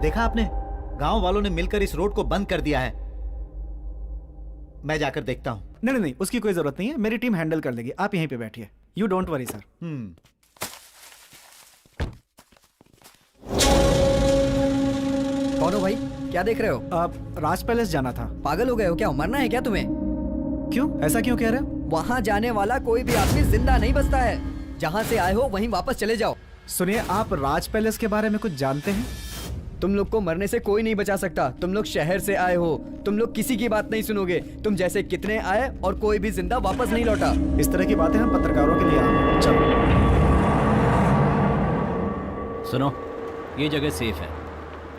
देखा आपने, गांव वालों ने मिलकर इस रोड को बंद कर दिया है। मैं जाकर देखता हूँ। नहीं नहीं, उसकी कोई जरूरत नहीं है, मेरी टीम हैंडल कर लेगी। आप यहीं पे बैठिए, यू डोंट वरी सर। कौन हो भाई, क्या देख रहे हो? आप राज पैलेस जाना था। पागल हो गए हो क्या? मरना है क्या तुम्हें? क्यों, ऐसा क्यों कह रहे हो? वहाँ जाने वाला कोई भी आदमी जिंदा नहीं बचता है। जहाँ से आए हो वहीं वापस चले जाओ। सुनिए, आप राज पैलेस के बारे में कुछ जानते हैं? तुम लोग को मरने से कोई नहीं बचा सकता। तुम लोग शहर से आए हो, तुम लोग किसी की बात नहीं सुनोगे। तुम जैसे कितने आए और कोई भी जिंदा वापस नहीं लौटा। इस तरह की बातें हम पत्रकारों के लिए आए हैं। चलो सुनो, ये जगह सेफ है,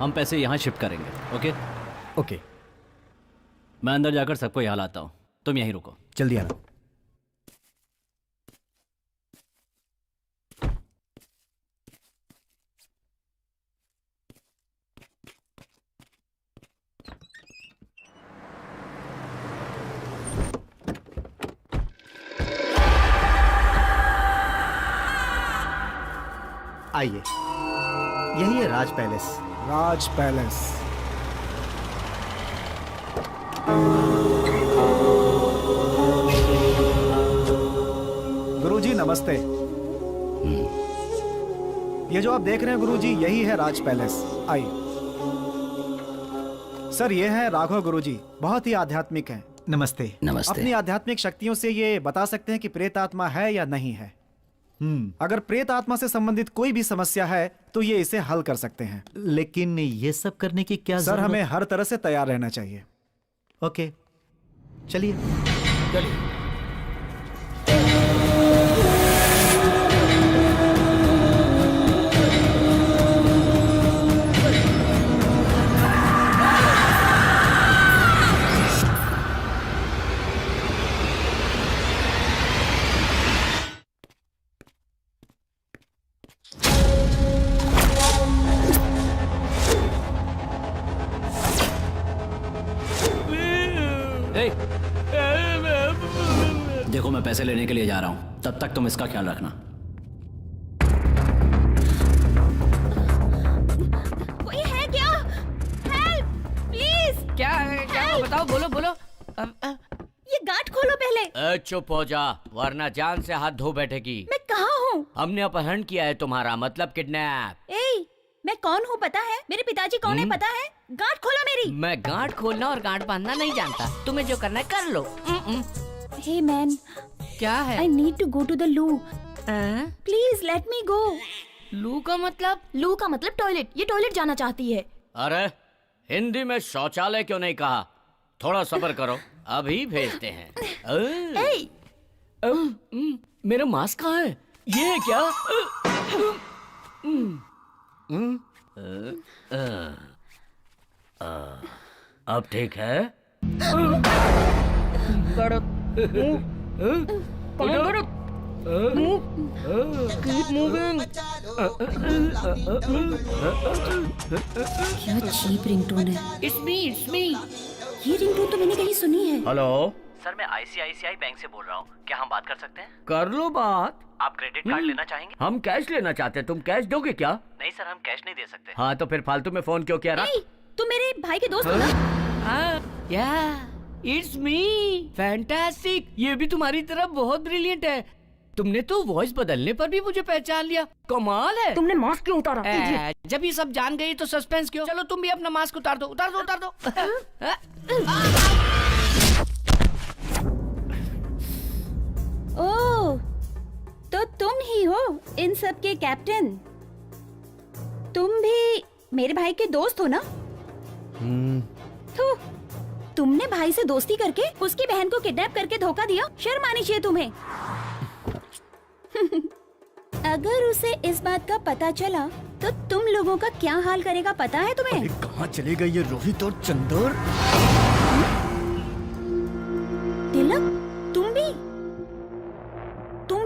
हम पैसे यहाँ शिफ्ट करेंगे। ओके ओके, मैं अंदर जाकर सबको यहाँ लाता हूँ, तुम यहीं रुको। जल्दी आना। आइए, यही है राज पैलेस। राज पैलेस। गुरुजी नमस्ते। ये जो आप देख रहे हैं गुरुजी, यही है राज पैलेस। आइए। सर, ये है राघव गुरुजी, बहुत ही आध्यात्मिक हैं। नमस्ते। नमस्ते। अपनी आध्यात्मिक शक्तियों से ये बता सकते हैं कि प्रेत आत्मा है या नहीं है। अगर प्रेत आत्मा से संबंधित कोई भी समस्या है तो ये इसे हल कर सकते हैं। लेकिन ये सब करने की क्या सर, जरूरत? हमें हर तरह से तैयार रहना चाहिए। ओके, चलिए। देखो, मैं पैसे लेने के लिए जा रहा हूँ, तब तक तुम इसका ख्याल रखना। कोई है क्या? Help please. क्या है? क्या हुआ? बताओ, बोलो बोलो। ये गार्ड खोलो पहले। चुप हो जा, वरना जान से हाथ धो बैठेगी। मैं कहाँ हूँ? हमने अपहरण किया है तुम्हारा, मतलब किडनैप। ए, मैं कौन हूँ पता है? मेरे पिताजी कौन है पता है? गार्ड खोलो मेरी। मैं गांठ खोलना और गांठ बांधना नहीं जानता, तुम्हें जो करना है कर लो। हे मैन, क्या है? I need to go to the loo. Please let me go. Loo का मतलब? लू का मतलब टॉयलेट। ये टॉयलेट जाना चाहती है। अरे हिंदी में शौचालय क्यों नहीं कहा? थोड़ा सब्र करो, अभी भेजते हैं। मेरा मास्क कहाँ है? ये है क्या? अब ठीक है? क्या चीप रिंगटोन है। It's me. ये रिंगटोन तो मैंने कहीं सुनी है। हेलो सर, मैं ICICI बैंक से बोल रहा हूँ, क्या हम बात कर सकते हैं? कर लो बात। आप क्रेडिट कार्ड लेना चाहेंगे? हम कैश लेना चाहते हैं, तुम कैश दोगे क्या? नहीं सर, हम कैश नहीं दे सकते। हाँ तो फिर फालतू में फोन क्यों किया? ए, तुम मेरे भाई के दोस्त हो ना? It's me. फैंटास्टिक, ये भी तुम्हारी तरह बहुत ब्रिलियंट है। तुमने तो वॉइस बदलने पर भी मुझे पहचान लिया, कमाल है। तुमने मास्क क्यों उतारा? जब ये सब जान गई तो सस्पेंस क्यों? चलो तुम भी अपना मास्क उतार दो। ओह, तो तुम ही हो इन सब के कैप्टन। तुम भी मेरे भाई के दोस्त हो ना? तो तुमने भाई से दोस्ती करके उसकी बहन को किडनैप करके धोखा दिया। शर्म आनी चाहिए तुम्हें। अगर उसे इस बात का पता चला तो तुम लोगों का क्या हाल करेगा पता है तुम्हें? कहाँ चले गए ये रोहित और चंदर? तिलक, तुम भी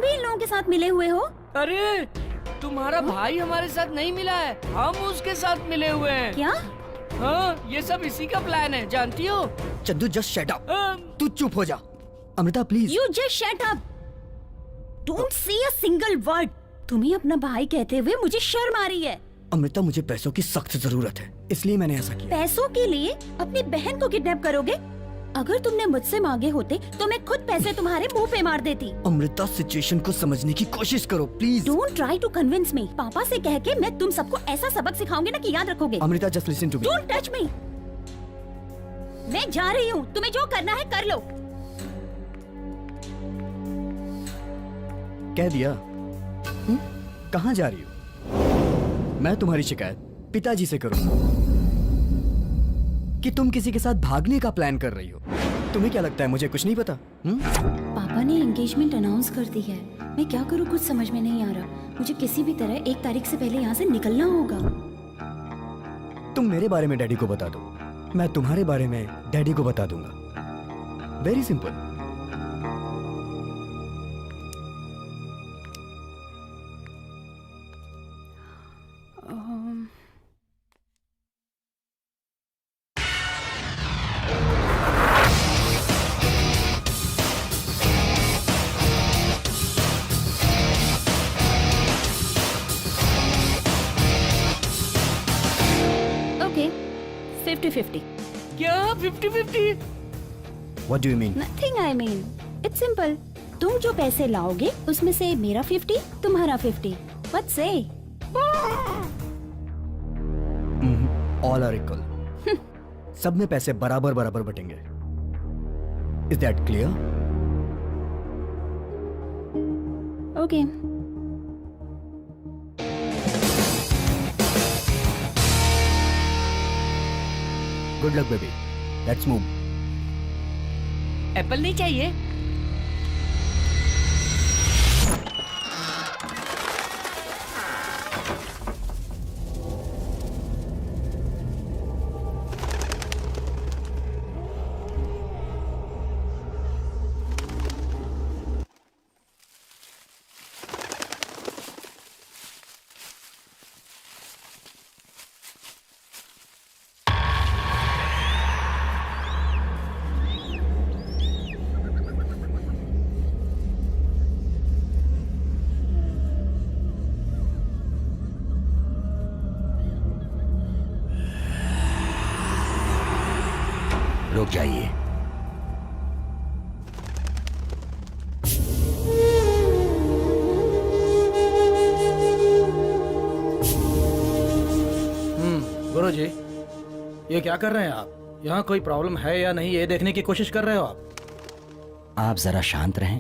इन लोगों के साथ मिले हुए हो? अरे तुम्हारा भाई हमारे साथ नहीं मिला है, हम उसके साथ मिले हुए हैं। क्या? हाँ, ये सब इसी का प्लान है, जानती हो? Chandu just shut up. तू चुप हो जा। Amrita please. You just shut up. Don't say a single word. तुम्हें अपना भाई कहते हुए मुझे शर्म आ रही है। अमृता, मुझे पैसों की सख्त जरूरत है। इसलिए मैंने ऐसा किया। पैसों के लिए अपनी बहन को किडनैप करोगे? अगर तुमने मुझसे मांगे होते तो मैं खुद पैसे तुम्हारे मुंह पे मार देती। अमृता, सिचुएशन को समझने की कोशिश करो please. Don't try to convince me. पापा से कह के मैं तुम सबको ऐसा सबक सिखाऊंगी ना कि याद रखोगे। Amrita, just listen to me. Don't touch me. मैं जा रही हूँ, तुम्हें जो करना है कर लो। कह दिया। कहाँ जा रही हो? मैं तुम्हारी शिकायत पिताजी से करूंगा कि तुम किसी के साथ भागने का प्लान कर रही हो। तुम्हें क्या लगता है मुझे कुछ नहीं पता? पापा ने एंगेजमेंट अनाउंस कर दी है। मैं क्या करूँ कुछ समझ में नहीं आ रहा। मुझे किसी भी तरह 1 तारीख से पहले यहाँ से निकलना होगा। तुम मेरे बारे में डैडी को बता दो, मैं तुम्हारे बारे में डैडी को बता दूंगा। Very simple. ओके 50-50। क्या 50-50? What do you mean? Nothing I mean it's simple. तुम जो पैसे लाओगे उसमें से मेरा 50, तुम्हारा 50। व्हाट से? All are equal. सब में पैसे बराबर बराबर बटेंगे। Is that clear? Okay Good luck, baby. Let's move. Apple नहीं चाहिए? रुक जाइए। गुरुजी, ये क्या कर रहे हैं आप? यहाँ कोई प्रॉब्लम है या नहीं ये देखने की कोशिश कर रहे हो आप? आप जरा शांत रहें,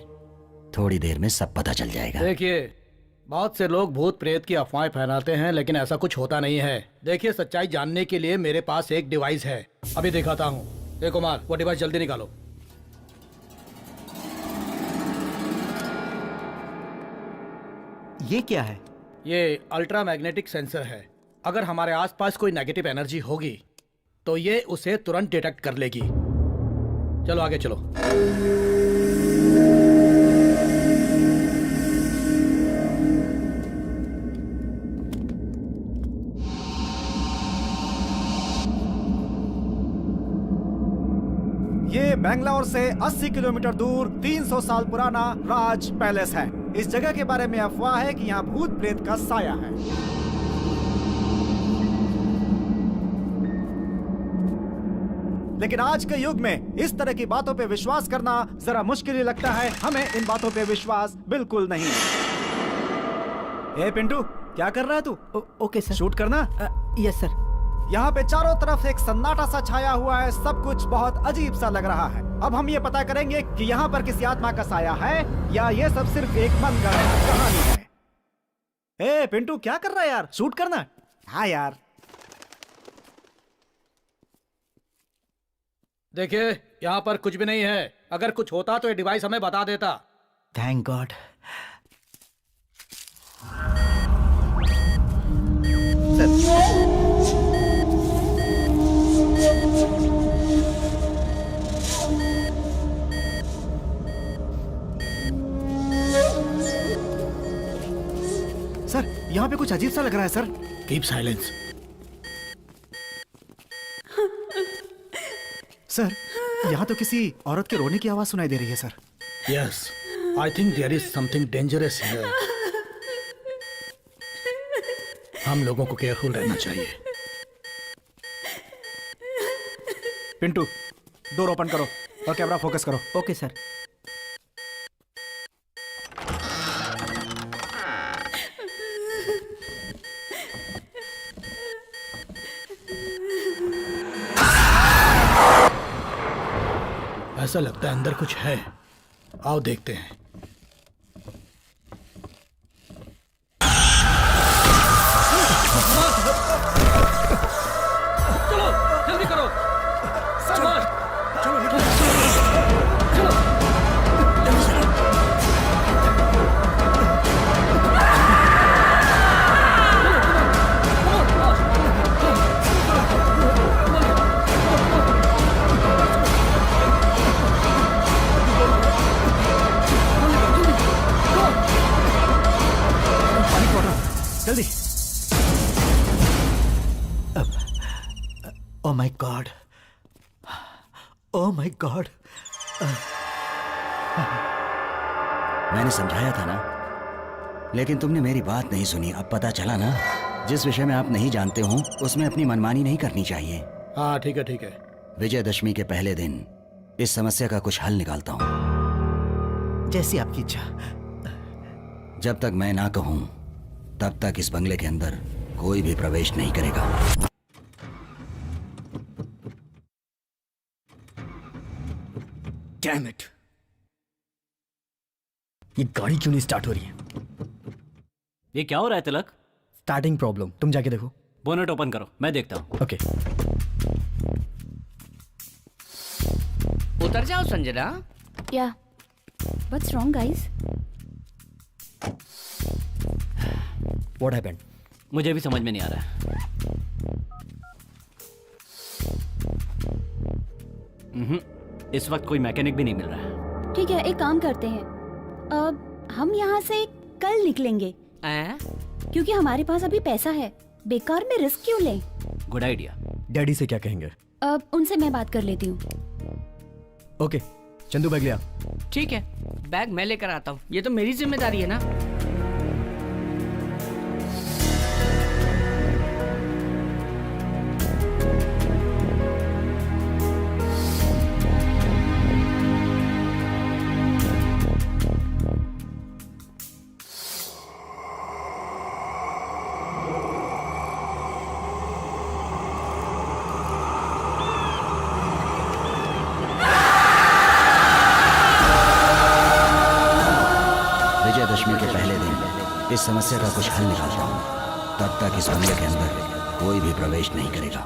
थोड़ी देर में सब पता चल जाएगा। देखिए, बहुत से लोग भूत प्रेत की अफवाहें फैलाते हैं लेकिन ऐसा कुछ होता नहीं है। देखिए, सच्चाई जानने के लिए मेरे पास एक डिवाइस है, अभी दिखाता हूँ। ए कुमार, वो डिवाइस जल्दी निकालो। ये क्या है? ये अल्ट्रा मैग्नेटिक सेंसर है। अगर हमारे आसपास कोई नेगेटिव एनर्जी होगी तो ये उसे तुरंत डिटेक्ट कर लेगी। चलो आगे चलो। ये बेंगलोर से 80 किलोमीटर दूर 300 साल पुराना राज पैलेस है। इस जगह के बारे में अफवाह है कि यहाँ भूत प्रेत का साया है। लेकिन आज के युग में इस तरह की बातों पे विश्वास करना जरा मुश्किल ही लगता है। हमें इन बातों पे विश्वास बिल्कुल नहीं। ए पिंटू, क्या कर रहा है तू? Okay sir. शूट करना। Yes sir. यहाँ पे चारों तरफ एक सन्नाटा सा छाया हुआ है, सब कुछ बहुत अजीब सा लग रहा है। अब हम ये पता करेंगे कि यहाँ पर किसी आत्मा का साया है या ये सब सिर्फ एक मनगढ़ंत कहानी है। ए पिंटू, क्या कर रहा है यार? शूट करना। हाँ यार। देखिए, यहाँ पर कुछ भी नहीं है। अगर कुछ होता तो ये डिवाइस हमें बता देता। Thank God. सर, यहाँ पे कुछ अजीब सा लग रहा है सर। Keep silence. सर, यहाँ तो किसी औरत के रोने की आवाज सुनाई दे रही है sir. Yes, I think there is something dangerous here. हम लोगों को केयरफुल रहना चाहिए। पिंटू डोर ओपन करो और कैमरा फोकस करो। Okay sir. ऐसा लगता है अंदर कुछ है, आओ देखते हैं। चलो जल्दी करो। जल्दी। Oh my God, oh my God. मैंने समझाया था ना, लेकिन तुमने मेरी बात नहीं सुनी। अब पता चला ना, जिस विषय में आप नहीं जानते हो उसमें अपनी मनमानी नहीं करनी चाहिए। हाँ ठीक है ठीक है। विजयदशमी के पहले दिन इस समस्या का कुछ हल निकालता हूँ। जैसी आपकी इच्छा। जब तक मैं ना कहूं तब तक इस बंगले के अंदर कोई भी प्रवेश नहीं करेगा। डैम इट, ये गाड़ी क्यों नहीं स्टार्ट हो रही है? ये क्या हो रहा है तिलक? स्टार्टिंग प्रॉब्लम, तुम जाके देखो। बोनेट ओपन करो, मैं देखता हूँ। ओके। उतर जाओ संजना। या what's wrong guys? What happened? मुझे भी समझ में नहीं आ रहा है। इस वक्त कोई मैकेनिक भी नहीं मिल रहा है। ठीक है, एक काम करते हैं, अब हम यहाँ से कल निकलेंगे क्योंकि हमारे पास अभी पैसा है। बेकार में रिस्क क्यों लें? Good idea. डैडी से क्या कहेंगे? अब उनसे मैं बात कर लेती हूँ। ओके चंदू, बैग लिया। ठीक है, बैग मैं लेकर आता हूँ, ये तो मेरी जिम्मेदारी है ना। विजयदशमी के पहले दिन इस समस्या का कुछ हल निकालता हूँ। तब तक इस बंगले के अंदर कोई भी प्रवेश नहीं करेगा।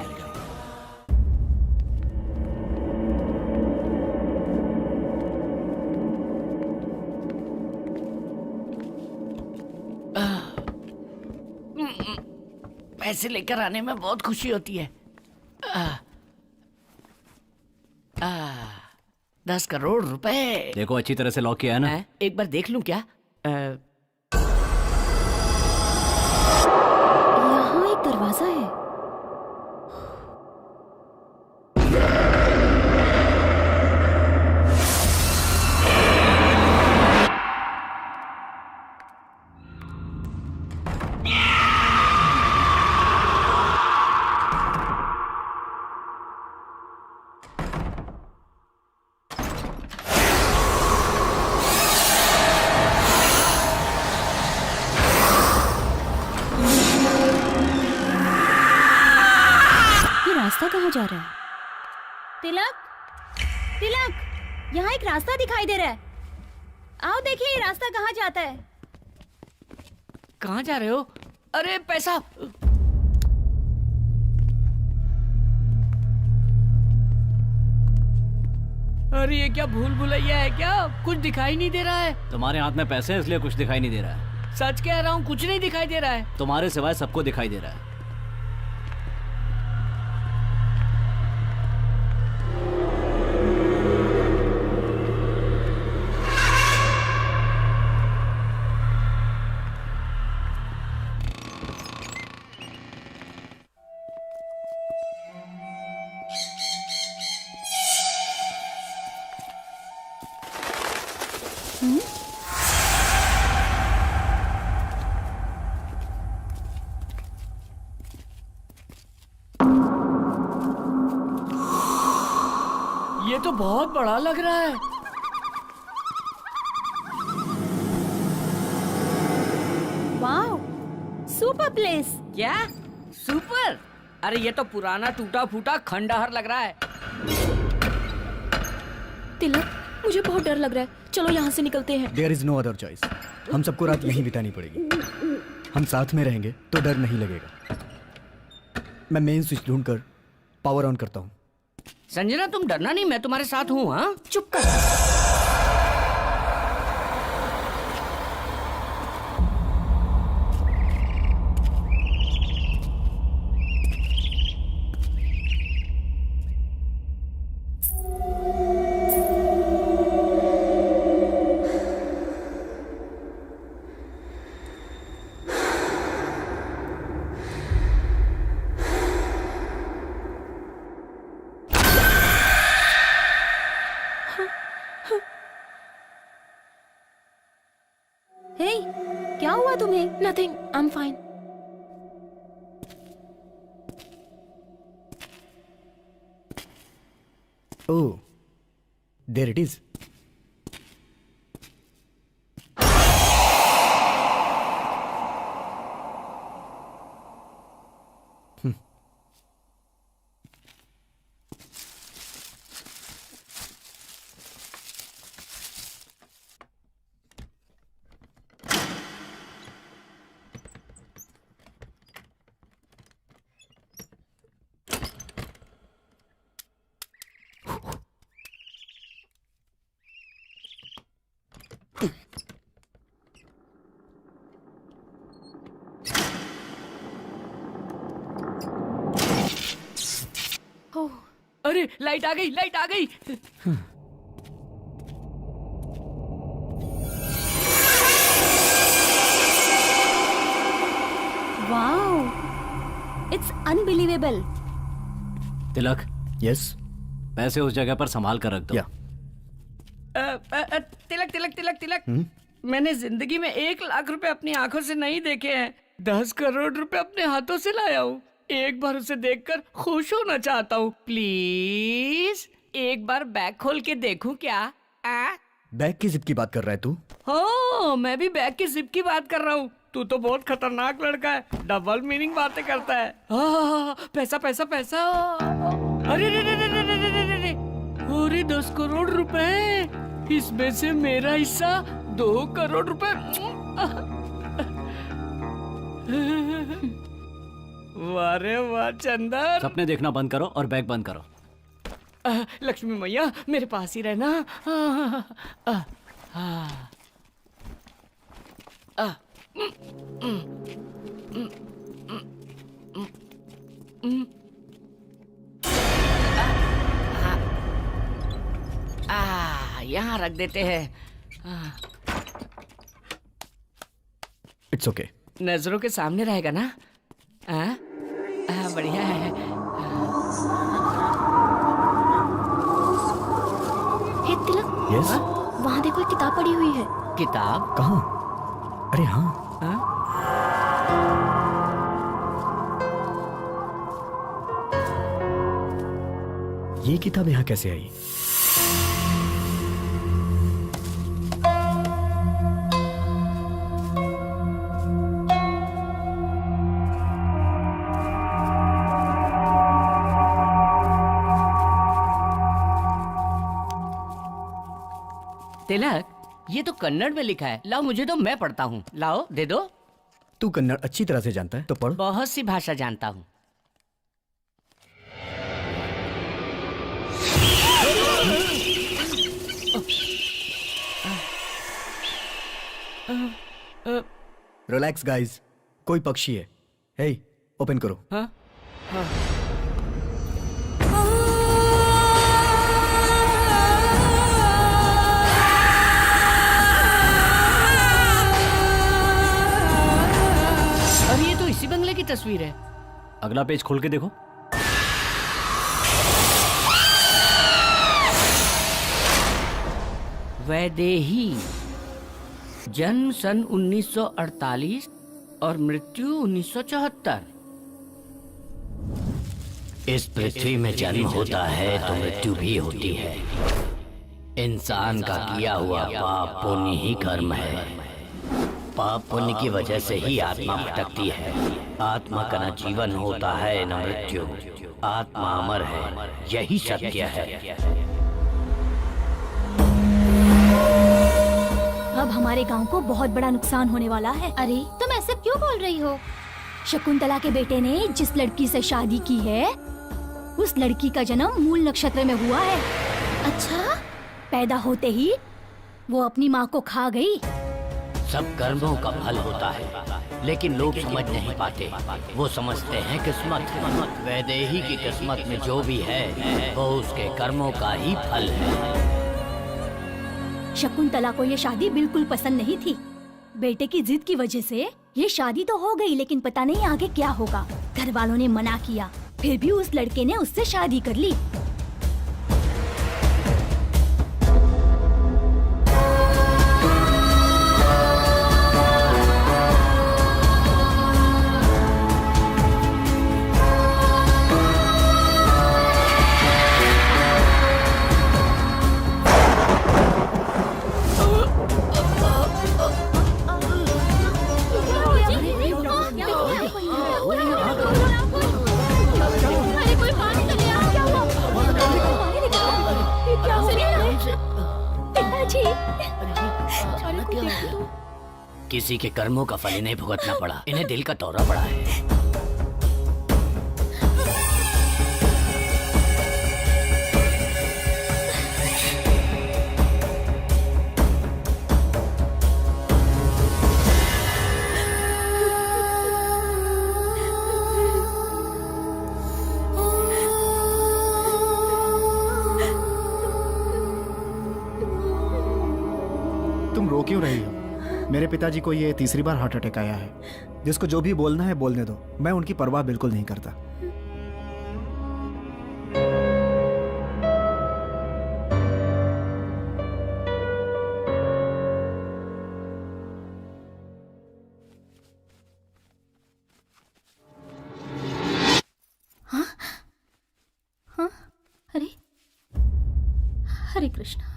पैसे लेकर आने में बहुत खुशी होती है। 10 करोड़ रुपए। देखो अच्छी तरह से लॉक किया है ना? एक बार देख लूं क्या? यहाँ एक दरवाजा है। रास्ता कहाँ जा रहा है? तिलक, तिलक, यहाँ एक रास्ता दिखाई दे रहा है। आओ देखिए ये रास्ता कहाँ जाता है। कहाँ जा रहे हो? अरे पैसा। अरे ये क्या भूल भुलैया है क्या? कुछ दिखाई नहीं दे रहा है। तुम्हारे हाथ में पैसे हैं इसलिए कुछ दिखाई नहीं दे रहा है। सच कह रहा हूँ, कुछ नहीं दिखाई दे रहा है। तुम्हारे सिवाय सबको दिखाई दे रहा है। बहुत बड़ा लग रहा है। Wow, super place. क्या सुपर? अरे ये तो पुराना टूटा फूटा खंडहर लग रहा है। तिलक, मुझे बहुत डर लग रहा है, चलो यहाँ से निकलते हैं। There is no other choice. हम सबको रात यहीं बितानी पड़ेगी। हम साथ में रहेंगे तो डर नहीं लगेगा। मैं मेन स्विच ढूंढकर पावर ऑन करता हूँ। संजना तुम डरना नहीं, मैं तुम्हारे साथ हूँ। हाँ चुप कर। हे, क्या हुआ तुम्हें? Nothing, I am fine. Oh, there it is. अरे लाइट आ गई, लाइट आ गई। Wow, it's unbelievable. Tilak, yes, पैसे उस जगह पर संभाल कर रख दो। या तिलक तिलक तिलक तिलक, मैंने जिंदगी में 1 लाख रुपए अपनी आंखों से नहीं देखे हैं। 10 करोड़ रुपए अपने हाथों से लाया हूँ। एक बार उसे देखकर खुश होना चाहता हूँ। प्लीज एक बार बैग खोल के देखूं क्या? बैग की जिप की बात कर रहा है तू? हाँ, मैं भी बैग की जिप की बात कर रहा हूँ। तू तो बहुत खतरनाक लड़का है, डबल मीनिंग बातें करता है। पैसा पैसा पैसा। अरे रे रे रे रे रे रे रे रे। अरे 10 करोड़ रुपए, इसमें से मेरा हिस्सा 2 करोड़ रुपए। वाह रे वाह चंदर। सपने देखना बंद करो और बैग बंद करो। लक्ष्मी मैया मेरे पास ही रहना। यहाँ रख देते हैं। It's okay. नजरों के सामने रहेगा ना? बढ़िया है। हे तिलक, यस, वहाँ देखो एक किताब पड़ी हुई है। किताब? कहाँ? अरे हाँ, ये किताब यहाँ कैसे आई? तिलक, ये तो कन्नड़ में लिखा है। लाओ मुझे दो, मैं पढ़ता हूँ। लाओ दे दो। तू कन्नड़ अच्छी तरह से जानता है तो पढ़। बहुत सी भाषा जानता हूँ। रिलैक्स गाइस, कोई पक्षी है। हे, ओपन करो। हाँ? हाँ। अरे ये तो इसी बंगले की तस्वीर है। अगला पेज खोल के देखो। वैदेही, जन्म सन 1948 और मृत्यु 1974। इस पृथ्वी में जन्म होता है तो मृत्यु भी होती है। इंसान का किया हुआ पाप पुण्य ही कर्म है। पाप पुण्य की वजह से ही आत्मा भटकती है। आत्मा का न जीवन होता है न मृत्यु। आत्मा अमर है, यही सत्य है। अब हमारे गांव को बहुत बड़ा नुकसान होने वाला है। अरे तुम ऐसे क्यों बोल रही हो? शकुंतला के बेटे ने जिस लड़की से शादी की है उस लड़की का जन्म मूल नक्षत्र में हुआ है। अच्छा? पैदा होते ही वो अपनी माँ को खा गई। सब कर्मों का फल होता है, लेकिन लोग समझ नहीं पाते। वो समझते हैं किस्मत। वैदेही की किस्मत में जो भी है वो उसके कर्मों का ही फल है। शकुंतला को ये शादी बिल्कुल पसंद नहीं थी। बेटे की जिद की वजह से ये शादी तो हो गई, लेकिन पता नहीं आगे क्या होगा। घर वालों ने मना किया, फिर भी उस लड़के ने उससे शादी कर ली। किसी के कर्मों का फल इन्हें भुगतना पड़ा। इन्हें दिल का दौरा पड़ा है। तुम रो क्यों रही हो? मेरे पिताजी को ये तीसरी बार हार्ट अटैक आया है। जिसको जो भी बोलना है बोलने दो, मैं उनकी परवाह बिल्कुल नहीं करता। हाँ? अरे हरे कृष्णा।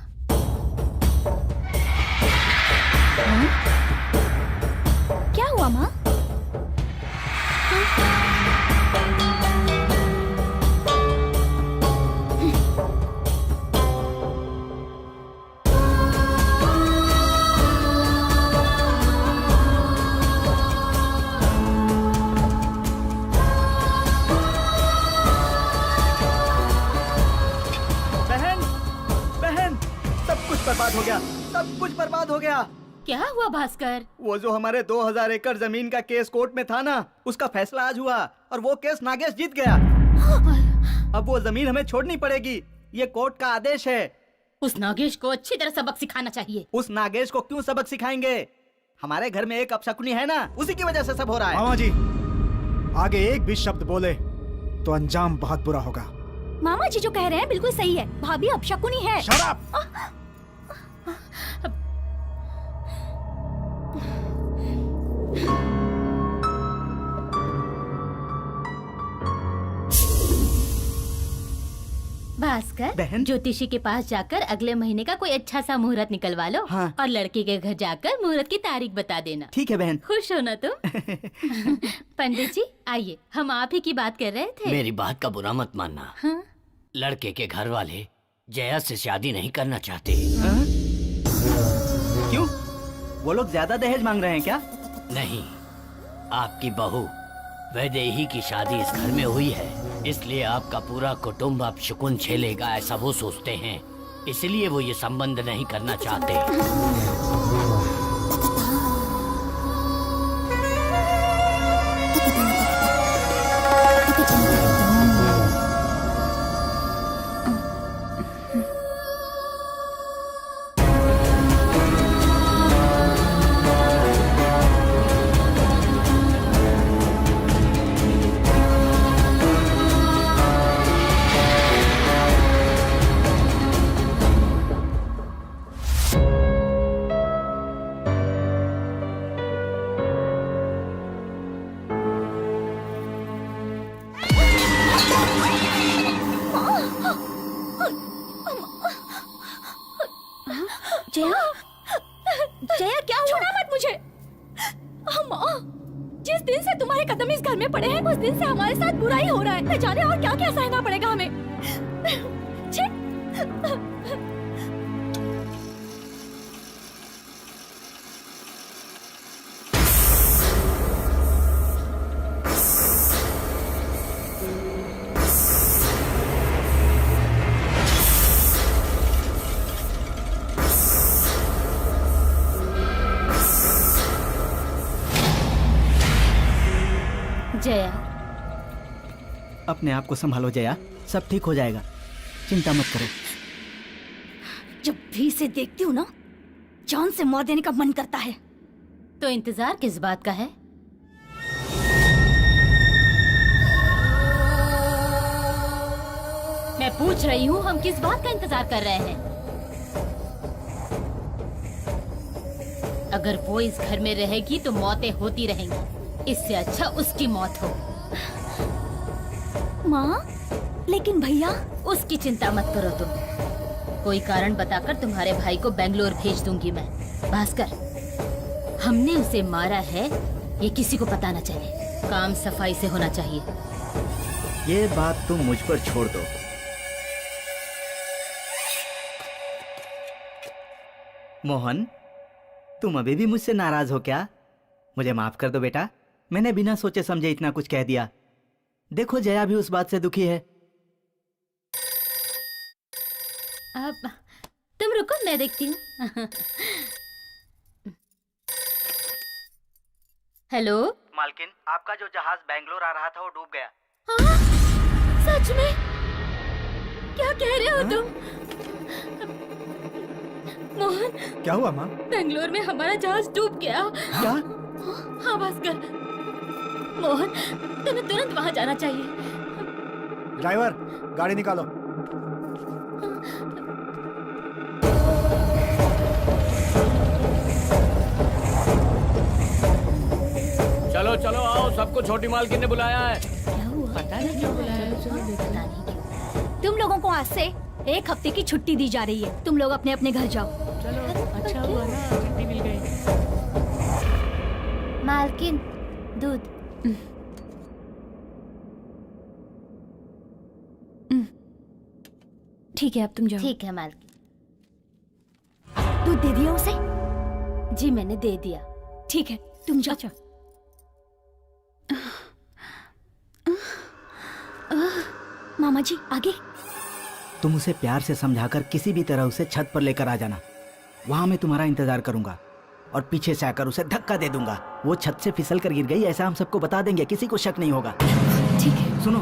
क्या हुआ माँ? बहन, बहन, सब कुछ बर्बाद हो गया। सब कुछ बर्बाद हो गया। क्या हुआ भास्कर? वो जो हमारे 2000 एकड़ जमीन का केस कोर्ट में था ना, उसका फैसला आज हुआ और वो केस नागेश जीत गया। अब वो जमीन हमें छोड़नी पड़ेगी। ये कोर्ट का आदेश है। उस नागेश को अच्छी तरह सबक सिखाना चाहिए। उस नागेश को क्यों सबक सिखाएंगे? हमारे घर में एक अपशकुनी है ना, उसी की वजह से सब हो रहा है। मामा जी, आगे एक भी शब्द बोले तो अंजाम बहुत बुरा होगा। मामा जी जो कह रहे हैं बिल्कुल सही है। भाभी अपशकुनी है। शराब। भास्कर, बहन? ज्योतिषी के पास जाकर अगले महीने का कोई अच्छा सा मुहूर्त निकलवा लो। हाँ। और लड़के के घर जाकर मुहूर्त की तारीख बता देना। ठीक है बहन। खुश हो ना तुम? पंडित जी आइए, हम आप ही की बात कर रहे थे। मेरी बात का बुरा मत मानना। हाँ? लड़के के घर वाले जया से शादी नहीं करना चाहते। क्यों? वो लोग ज्यादा दहेज मांग रहे हैं क्या? नहीं, आपकी बहू वैदेही की शादी इस घर में हुई है, इसलिए आपका पूरा कुटुंब अब शकुन झेलेगा, ऐसा वो सोचते हैं। इसलिए वो ये संबंध नहीं करना चाहते। जया क्या हुआ? छूना मत मुझे। माँ, जिस दिन से तुम्हारे कदम इस घर में पड़े हैं उस दिन से हमारे साथ बुरा ही हो रहा है। न जाने और क्या क्या सहना पड़ेगा हमें। छी। जया, अपने आप को संभालो जया, सब ठीक हो जाएगा, चिंता मत करो। जब भी इसे देखती हूँ ना, जान से मार देने का मन करता है। तो इंतजार किस बात का है? मैं पूछ रही हूँ, हम किस बात का इंतजार कर रहे हैं? अगर वो इस घर में रहेगी तो मौतें होती रहेंगी, इससे अच्छा उसकी मौत हो। माँ, लेकिन भैया। उसकी चिंता मत करो तुम, कोई कारण बताकर तुम्हारे भाई को बेंगलोर भेज दूंगी मैं। भास्कर, हमने उसे मारा है ये किसी को पता न चले, काम सफाई से होना चाहिए। ये बात तुम मुझ पर छोड़ दो। मोहन, तुम अभी भी मुझसे नाराज हो क्या? मुझे माफ कर दो बेटा, मैंने बिना सोचे समझे इतना कुछ कह दिया। देखो जया भी उस बात से दुखी है। अब तुम रुको, मैं देखती हूँ। हेलो मालकिन, आपका जो जहाज बेंगलोर आ रहा था वो डूब गया। हाँ? सच में? क्या कह रहे हो तुम? मोहन, क्या हुआ माँ? बेंगलोर में हमारा जहाज डूब गया। क्या? हाँ भास्कर, मोहन तुम्हें तुरंत वहाँ जाना चाहिए। ड्राइवर, गाड़ी निकालो। चलो चलो आओ, सबको छोटी मालकिन ने बुलाया है। क्या हुआ? पता नहीं क्यों बुलाया है। पता नहीं क्यों। तुम लोगों को आज से 1 हफ्ते की छुट्टी दी जा रही है। तुम लोग अपने अपने घर जाओ। चलो, अच्छा हुआ ना, छुट्टी मिल गई। मालकिन, दूध। ठीक है, अब तुम जाओ। ठीक है मालकिन। दूध दे दिया उसे? जी मैंने दे दिया। ठीक है, तुम जाओ। अच्छा। मामा जी, आगे। तुम उसे प्यार से समझाकर किसी भी तरह उसे छत पर लेकर आ जाना। वहां मैं तुम्हारा इंतजार करूंगा और पीछे से आकर उसे धक्का दे दूंगा। वो छत से फिसल कर गिर गई ऐसा हम सबको बता देंगे, किसी को शक नहीं होगा। ठीक है। सुनो,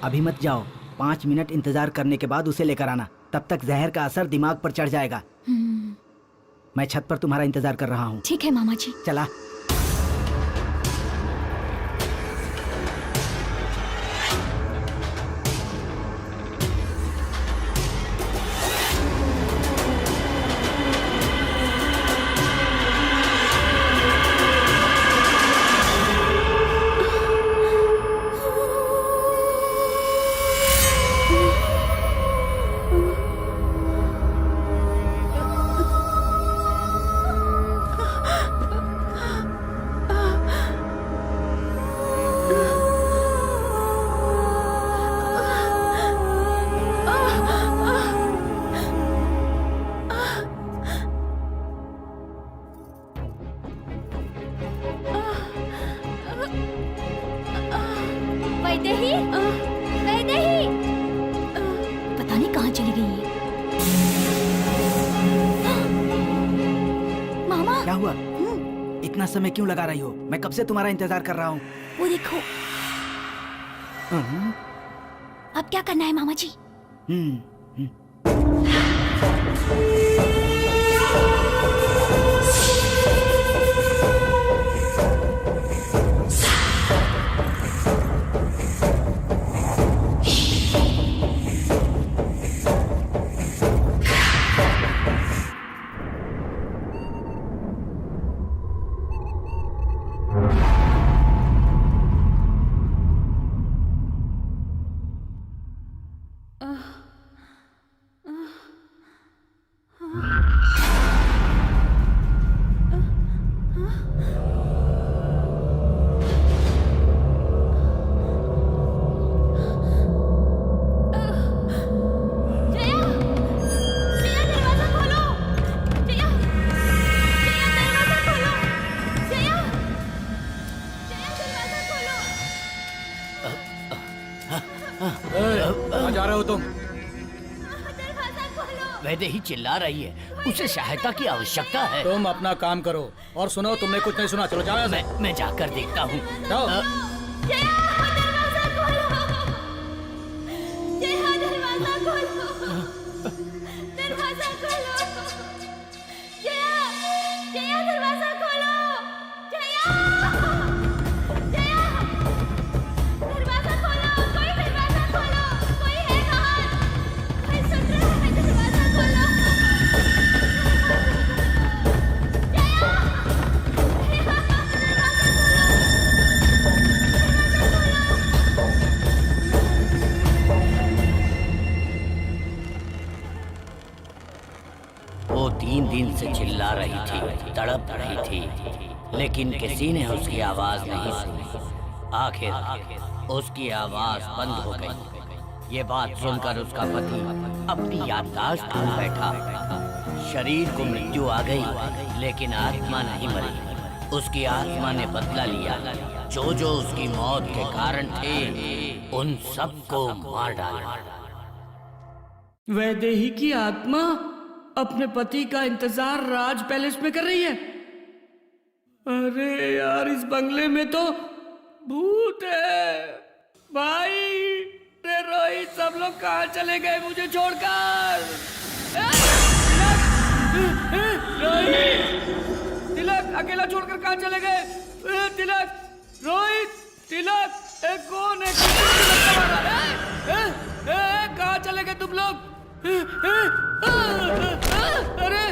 अभी मत जाओ, 5 मिनट इंतजार करने के बाद उसे लेकर आना। तब तक जहर का असर दिमाग पर चढ़ जाएगा। मैं छत पर तुम्हारा इंतजार कर रहा हूँ। ठीक है मामा जी। चला। वैदेही, वैदेही, पता नहीं कहाँ चली गई है। मामा, क्या हुआ? इतना समय क्यों लगा रही हो? मैं कब से तुम्हारा इंतजार कर रहा हूँ। वो देखो। अब क्या करना है मामा जी? हो तुम? वैदेही चिल्ला रही है, उसे सहायता की आवश्यकता है। तुम अपना काम करो। और सुनो, तुमने कुछ नहीं सुना, चलो जाओ यहाँ से। मैं जाकर देखता हूँ। जाओ। वो 3 दिन से चिल्ला रही थी, तड़प रही थी, लेकिन किसी ने उसकी आवाज नहीं सुनी। आखिर उसकी आवाज बंद हो गई। ये बात सुनकर उसका पति अपनी याददाश्त खो बैठा। शरीर को मृत्यु आ गई, लेकिन आत्मा नहीं मरी। उसकी आत्मा ने बदला लिया। जो जो उसकी मौत के कारण थे, उन सबको मार डाला। वैदेही की आत्मा अपने पति का इंतजार राज पैलेस में कर रही है। अरे यार, इस बंगले में तो भूत है। भाई रे रोहित, सब लोग कहाँ चले गए मुझे छोड़कर? रोहित, तिलक अकेला छोड़कर कहाँ चले गए? तिलक, रोहित, तिलक, कौन है? कहाँ चले गए तुम लोग? अरे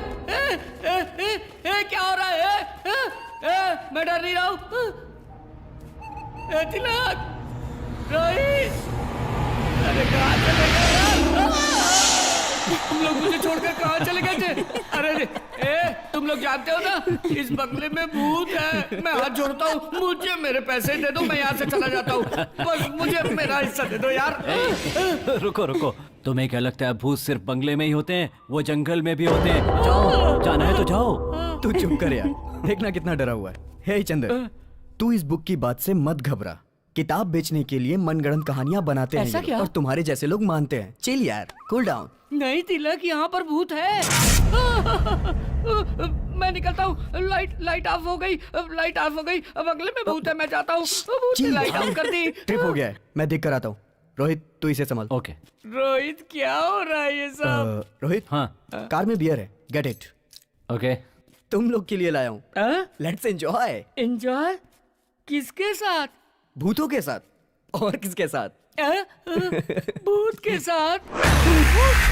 क्या हो रहा है? मैं डर नहीं रहा हूँ। तिलक, रोहित, अरे कहाँ चले गए? तुम लोग मुझे छोड़कर कहाँ चले गए थे? अरे तुम लोग जानते हो ना, इस बंगले में भूत है। मैं हाथ जोड़ता हूँ, मुझे मेरे पैसे दे दो, मैं यहाँ से चला जाता हूँ। बस मुझे मेरा हिस्सा दे दो यार। रुको रुको, तुम्हें क्या लगता है भूत सिर्फ बंगले में ही होते हैं? वो जंगल में भी होते हैं। जाओ, जाना है तो जाओ। तू चुप कर यार, देखना कितना डरा हुआ है। हे चंदर, तू इस बुक की बात से मत घबरा। किताब बेचने के लिए मनगढ़ंत कहानियां बनाते हैं ऐसा ये क्या? और तुम्हारे जैसे लोग मानते हैं। चिल यार, कूल डाउन। नहीं तिलक, यहाँ पर भूत है। मैं निकलता हूँ। लाइट ऑफ हो गई, लाइट ऑफ हो गई। अब अगले में भूत है, मैं जाता हूँ। भूत ने लाइट ऑफ कर दी। ट्रिप हो गया है, मैं देख कर आता हूँ। रोहित, तू इसे संभाल। ओके। रोहित, क्या हो रहा है ये सब? रोहित, हाँ कार में बियर है, गेट इट। ओके। तुम लोग के लिए लाया हूँ, लेट्स एंजॉय। एंजॉय? किसके साथ? भूतों के साथ। और किसके साथ? भूत के साथ?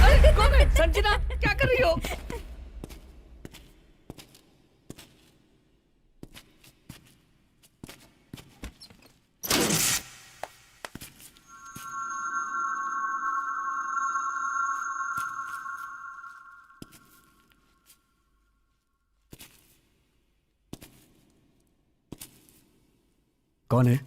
अरे कौन है? संजना, क्या कर रही हो? कौन है?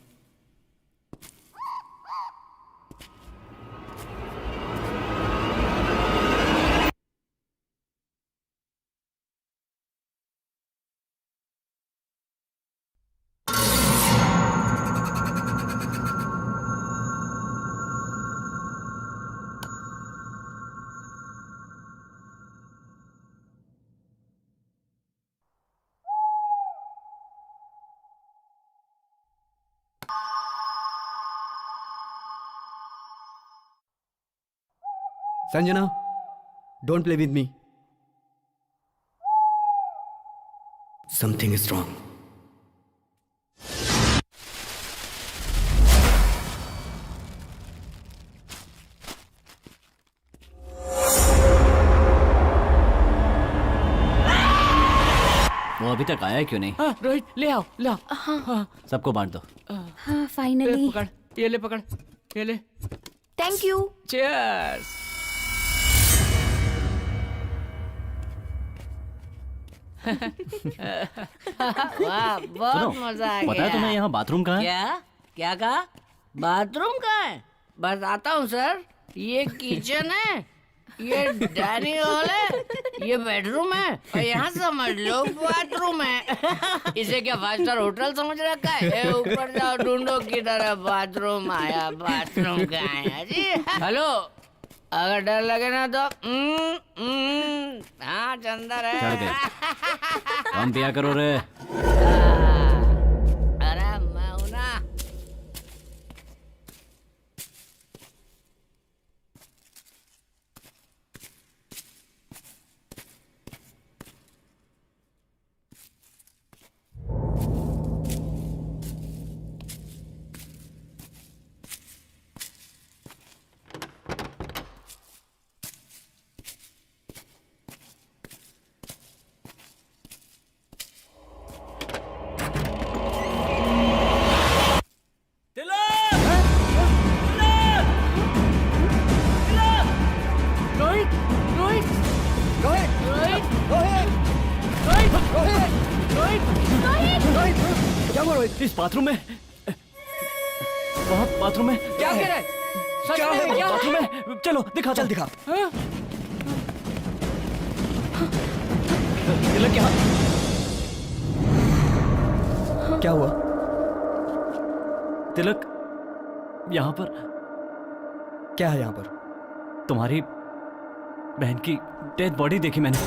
Sanjana, don't play with me. Something is wrong. वो अभी तक आया क्यों नहीं? हाँ, रोहित, ले आओ, ले आओ। हाँ, सबको बांट दो। हाँ फाइनली। पकड़, ये ले, पकड़, ये ले। Thank you. चीयर्स। वाह, बहुत मजा आ गया। पता है तुम्हें यहाँ बाथरूम कहाँ है? क्या क्या कहा? बाथरूम कहाँ है? बताता हूँ सर। ये किचन है, ये डाइनिंग हॉल है, ये बेडरूम है और यहाँ समझ लो बाथरूम है। इसे क्या 5 स्टार होटल समझ रखा है? ए, ऊपर जाओ, ढूंढो किधर है बाथरूम। आया, बाथरूम कहाँ है जी? हेलो, अगर डर लगे ना तो हाँ अंदर है। चढ़ गए। कम पिया करो रे। अरे मैं हूं ना। रोहित रोहित रोहित रोहित रोहित रोहित रोहित रोहित क्या हुआ रोहित? इस बाथरूम में, वहाँ बाथरूम में क्या कह रहा है? सच क्या में है क्या बाथरूम में? चलो दिखा, चल दिखा। हाँ? तिलक क्या क्या हुआ? तिलक, यहाँ पर क्या है यहाँ पर? तुम्हारी बहन की डेड बॉडी देखी मैंने।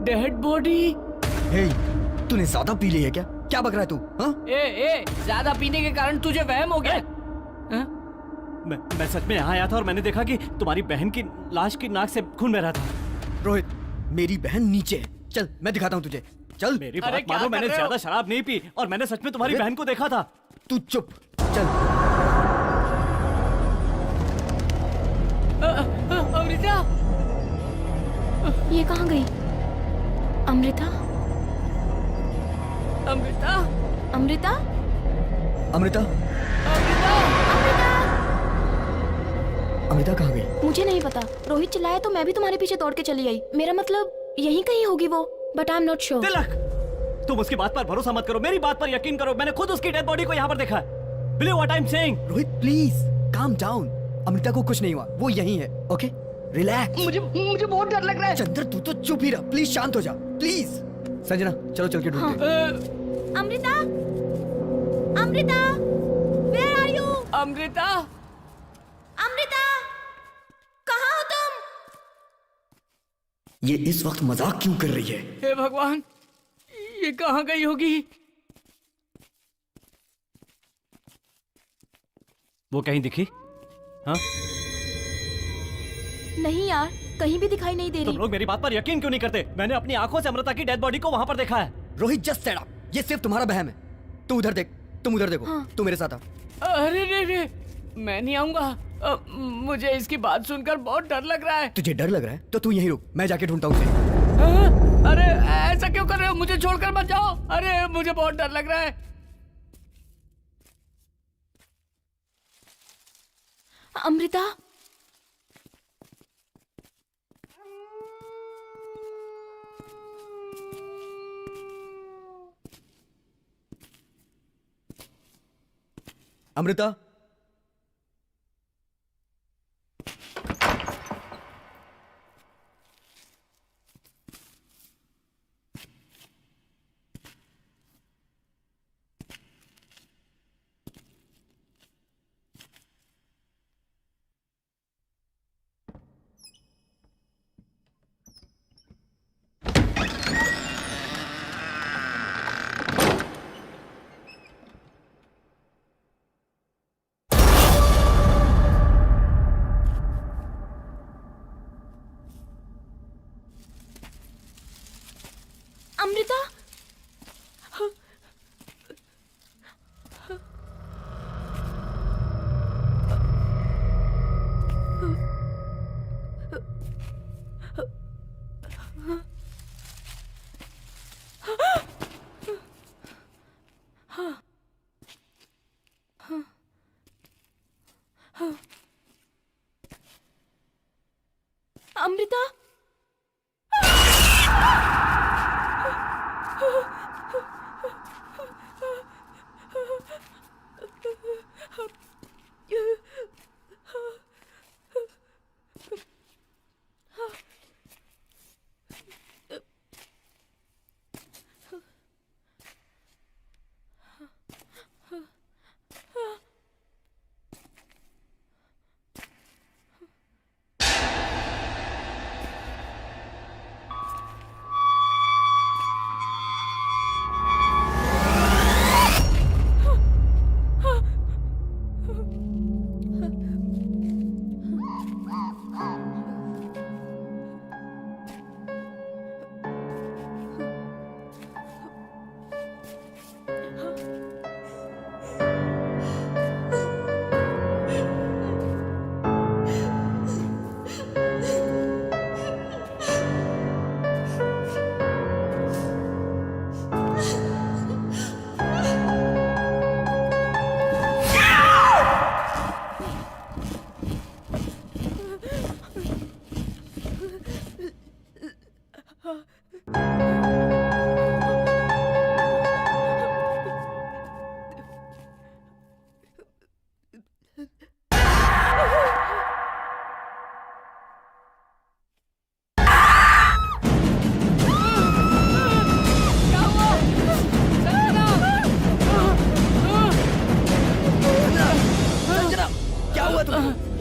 Dead body? हे, तूने ज्यादा पी ली है क्या? क्या बक रहा है तू? हाँ? ए ज्यादा पीने के कारण तुझे वहम हो गया? हाँ? मैं सच में यहाँ आया था और मैंने देखा कि तुम्हारी बहन की लाश की नाक से खून बह रहा था। रोहित, मेरी बहन नीचे है। चल मैं दिखाता हूँ तुझे। चल। मेरी अरे बात क्या मानो, कर मैंने रहे हो? ज्यादा शराब नहीं पी और मैंने सच में तुम्हारी बहन को देखा था। तू चुप। चल। अमृता, ये कहाँ गई? अमृता? अमृता, अमृता? अमृता? अमृता, अमृता कहाँ गई? मुझे नहीं पता। रोहित चिल्लाया तो मैं भी तुम्हारे पीछे दौड़ के चली आई। मेरा मतलब यहीं कहीं होगी वो, but I am not sure. Tilak, तुम उसकी बात पर भरोसा मत करो, मेरी बात पर यकीन करो। मैंने खुद उसकी डेड बॉडी को यहाँ पर देखा है। Believe what I'm saying? Rohit please calm down. Amrita को कुछ नहीं हुआ, वो यहीं है। Okay relax. मुझे बहुत डर लग रहा है। चंद्र तू तो चुप ही रह, प्लीज शांत हो जा प्लीज। संजना चलो चल के ढूंढते हैं। Amrita? Amrita? Where are you? Amrita, Amrita? कहाँ हो तुम? ये इस वक्त मजाक क्यों कर रही है? हे भगवान, ये कहाँ गई होगी? वो कहीं दिखी? हाँ? नहीं यार, कहीं भी दिखाई नहीं दे तुम रही। लोग मेरी बात पर यकीन क्यों नहीं करते? मैंने अपनी आंखों से अमृता की डेड बॉडी को वहां पर देखा है। रोहित जस्ट सेट अप, ये सिर्फ तुम्हारा वहम है। तू उधर देख, तुम उधर देखो। हाँ। तू मेरे साथ आ। अरे रे, मैं नहीं आऊंगा। मुझे इसकी बात सुनकर बहुत डर लग रहा है। तुझे डर लग रहा है तो तू यहीं रुक, मैं जाके ढूंढता हूँ उसे। हाँ? अरे ऐसा क्यों कर रहे हो? मुझे छोड़कर मत जाओ। अरे मुझे बहुत डर लग रहा है। अमृता? अमृता? अमृता? अमृता?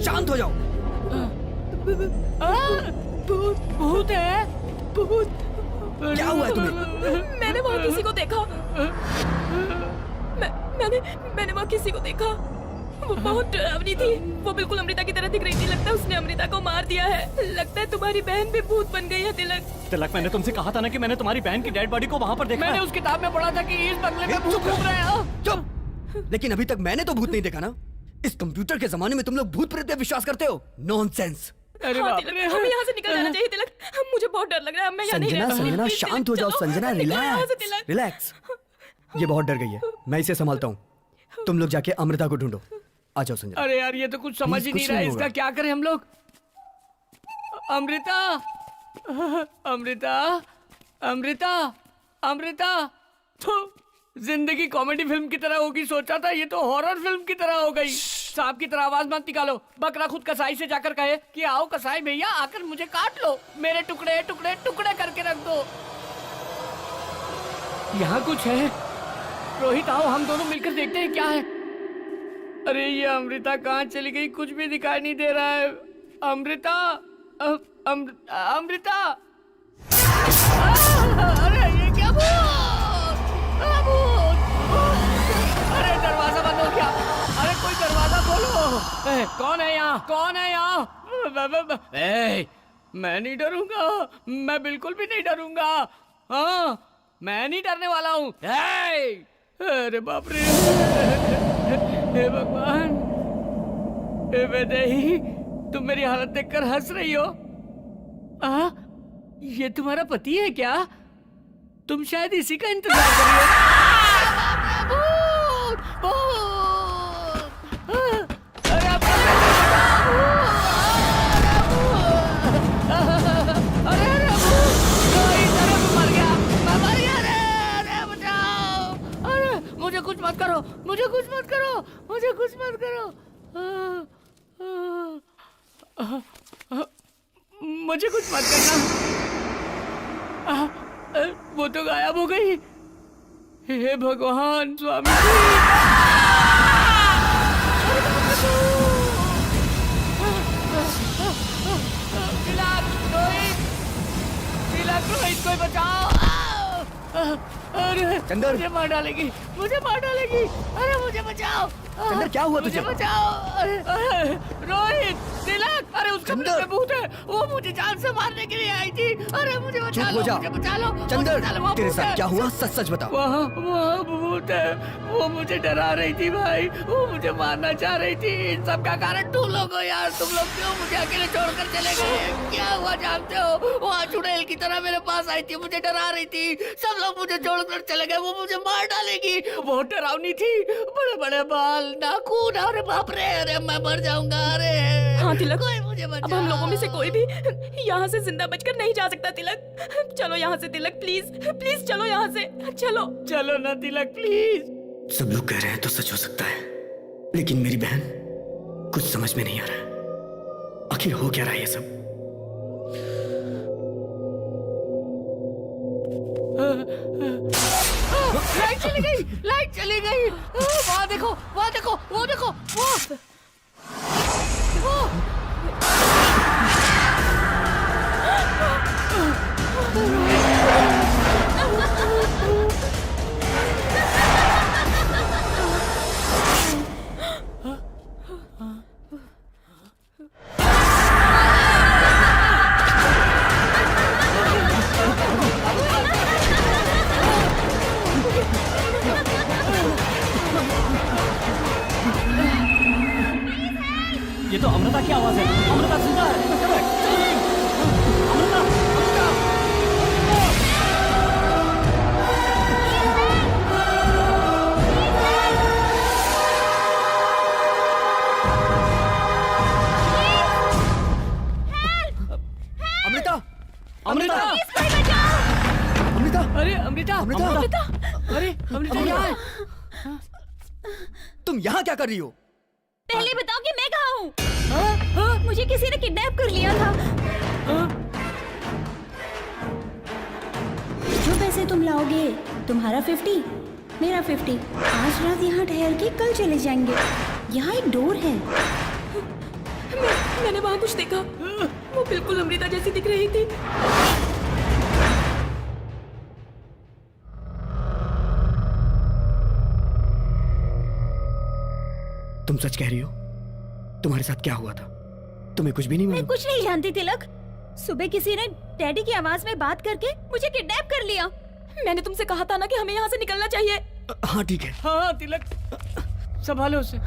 शांत हो जाओ। भूत है, भूत। क्या हुआ है तुम्हें? मैंने वहाँ किसी को देखा। मैंने वहाँ किसी को देखा। वो बहुत डरावनी थी। वो बिल्कुल अमृता की तरह दिख रही थी। लगता है उसने अमृता को मार दिया है। लगता है तुम्हारी बहन भी भूत बन गई है तिलक। तिलक, मैंने तुमसे कहा था ना कि मैंने तुम्हारी बहन की डेड बॉडी को वहाँ पर देखा। मैंने उस किताब में पढ़ा था कि इस बंगले में भूत घूम रहे हैं। चुप। लेकिन अभी तक मैंने तो भूत नहीं देखा ना। इस कंप्यूटर के जमाने में तुम लोग भूत प्रेत पे विश्वास करते हो? नॉनसेंस। अरे हाँ, बाप तिलक, रे। हमें यहाँ से निकल जाना चाहिए तिलक। मुझे बहुत डर लग रहा है। मैं यहाँ नहीं रह संजना, सकती। संजना, प्लीज, शांत हो जाओ। चलो, संजना, निकलो यहाँ से, रिलैक्स, तिलक। रिलैक्स। ये बहुत डर गई है, मैं इसे संभालता हूँ। तुम लोग जाके अमृता को ढूंढो। आ जाओ संजना। अरे यार, ये तो कुछ समझ ही कुछ नहीं रहा है। नहीं इसका होगा। क्या करें हम लोग? अमृता, अमृता, अमृता, अमृता। तो जिंदगी कॉमेडी फिल्म की तरह होगी सोचा था, ये तो हॉरर फिल्म की तरह हो गई। सांप की तरह आवाज मत निकालो। बकरा खुद कसाई से जाकर कहे कि आओ कसाई भैया, आकर मुझे काट लो, मेरे टुकड़े टुकड़े टुकड़े करके रख दो। यहाँ कुछ है। रोहित आओ, हम दोनों मिलकर देखते हैं क्या है। अरे ये अमृता कहाँ चली गई? कुछ भी दिखाई नहीं दे रहा है। अमृता, अमृता। अरे ये क्या भूत? अरे दरवाजा बंद हो गया। अरे कोई दरवाजा खोलो। कौन है यहाँ? कौन है यहाँ? मैं नहीं डरूंगा। मैं बिल्कुल भी नहीं डरूंगा। हाँ, मैं नहीं डरने वाला हूँ। अरे बाप रे। हे भगवान, हे वैदेही, तुम मेरी हालत देखकर हंस रही हो? ये तुम्हारा पति है क्या? तुम शायद इसी का इंतजार कर रही हो। मुझे कुछ मत करो, मुझे कुछ मत करो, मुझे कुछ मत करो। मुझे कुछ मत करना। वो तो गायब हो गई। हे भगवान स्वामी रोहित, कोई बचाओ। अरे चंदर, मुझे मार डालेगी, मुझे मार डालेगी। अरे मुझे बचाओ। चंदर, क्या हुआ तुझे? मुझे बचाओ। अरे रोहित, तिलक, अरे उस कमरे में भूत है। वो मुझे जान से मारने के लिए आई थी। अरे मुझे बचा चुप लो, हो जा। मुझे बचा लो। चंदर, वहाँ तेरे भूत साथ है। क्या हुआ? सच सच बता। वहाँ भूत है। वो मुझे डरा रही थी भाई। वो मुझे मारना चाह रही थी। इन सब का कारण तुम लोग हो यार। तुम लोग क्यों मुझे अकेले छोड़कर चले गए? क्या हुआ जानते हो? वहाँ चुड़ैल की तरह मेरे पास आई थी, मुझे डरा रही थी। सब लोग मुझे छोड़कर चले गए। वो मुझे मार डालेगी। बहुत डरावनी थी, बड़े बड़े बाल, नाखून। अरे बाप रे, अरे मैं मर जाऊंगा। अरे हाँ तिलक, कोई मुझे बचाओ। अब हम लोगों में से कोई भी यहाँ से जिंदा बचकर नहीं जा सकता तिलक। चलो यहाँ से तिलक, प्लीज प्लीज चलो यहाँ से। चलो चलो ना तिलक, प्लीज। सब लोग कह रहे हैं तो सच हो सकता है, लेकिन मेरी बहन, कुछ समझ में नहीं आ रहा। आखिर हो क्या रहा है ये सब? लाइट चली गई, लाइट चली गई। वहाँ देखो, वहाँ देखो, वो देखो, वो। ये तो अमृता की आवाज है। अमृता जिंदा है। अमृता, अमृता। अमृता, अमृता, अमृता, अरे अमृता, अमृता, अरे अमृता यहाँ है। तुम यहाँ क्या कर रही हो? पहले बताओ कि मैं कहाँ हूँ? मुझे किसी ने किडनैप कर लिया था। जो पैसे तुम लाओगे, तुम्हारा 50, मेरा 50। आज रात यहाँ ठहर के कल चले जाएंगे। यहाँ एक डोर है। मैंने वहाँ कुछ देखा। वो बिल्कुल अमृता जैसी दिख रही थी। तुम सच कह रही हो? तुम्हारे साथ क्या हुआ था? तुम्हें कुछ भी नहीं मैं मालूम? कुछ नहीं जानती तिलक। सुबह किसी ने डैडी की आवाज में बात करके मुझे किडनैप कर लिया। मैंने तुमसे कहा था ना कि हमें यहाँ से निकलना चाहिए। हाँ ठीक है। हाँ तिलक, संभालो उसे।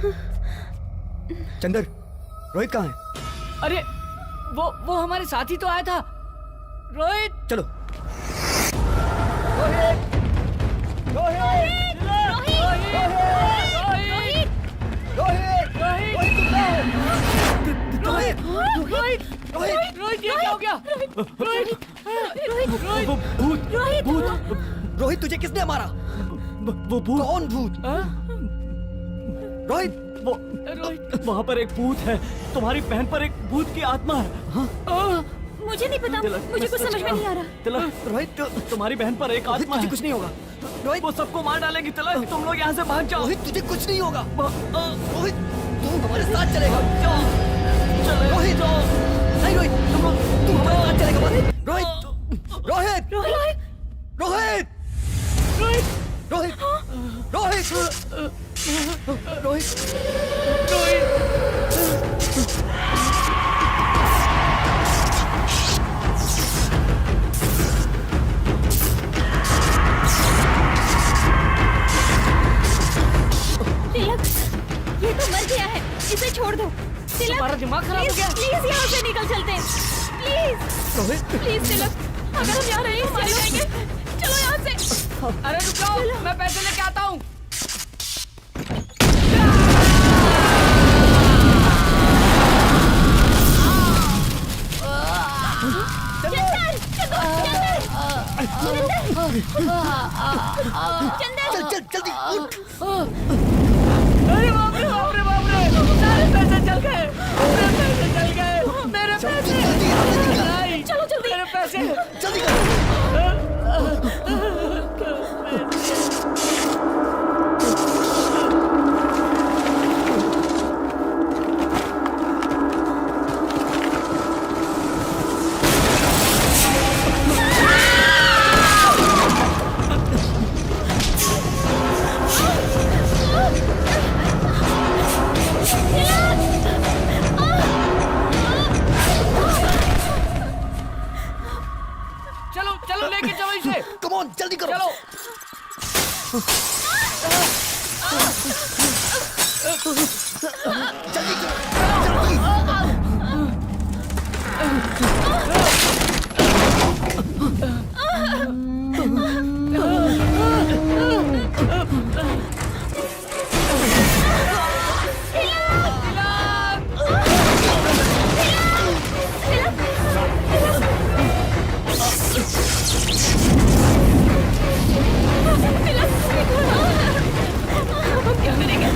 चंदर, रोहित कहाँ है? अरे वो हमारे साथ ही तो आया था। रोहित, चलो। रोहित, ये क्या हो गया? रोहित, तुझे किसने मारा? वो भूत। कौन भूत? रोहित, वो वहाँ पर एक भूत है। तुम्हारी बहन पर एक भूत की आत्मा है। मुझे नहीं पता, मुझे कुछ समझ में नहीं आ रहा। तिलक, रोहित, तुम्हारी बहन पर एक आत्मा है। कुछ नहीं होगा। रोहित, वो सबको मार डालेगी। तिलक, तुम लोग यहाँ से भाग जाओ। रोहित, तुझे कुछ नहीं होगा। रोहित, तू हमारे साथ चलेगा। रोहित, नहीं रोहित, तू हमारे साथ चलेगा। रोहित, रोहित, रोहित, रोहित, रोहित, रोहित, रोहित, तिलक, ये तो मर गया है, इसे छोड़ दो। तिलक, तुम्हारा दिमाग खराब हो गया। प्लीज यहाँ से निकल चलते हैं। प्लीज रोहित, प्लीज तिलक, अगर हम यहाँ रहे चले जाएंगे। चलो यहाँ से। अरे रुक जाओ, मैं पैसे लेके आता हूँ। चल चल जल्दी उठ। अरे बाप रे बाप रे बाप रे, सारे पैसे चल गए। मेरे पैसे चल गए। मेरे पैसे। नहीं, चलो जल्दी। मेरे पैसे जल्दी कर। चलो चलो, लेके चलो इसे। कम ऑन, जल्दी करो। चलो। जल्दी करो, जल्दी। क्या करेंगे?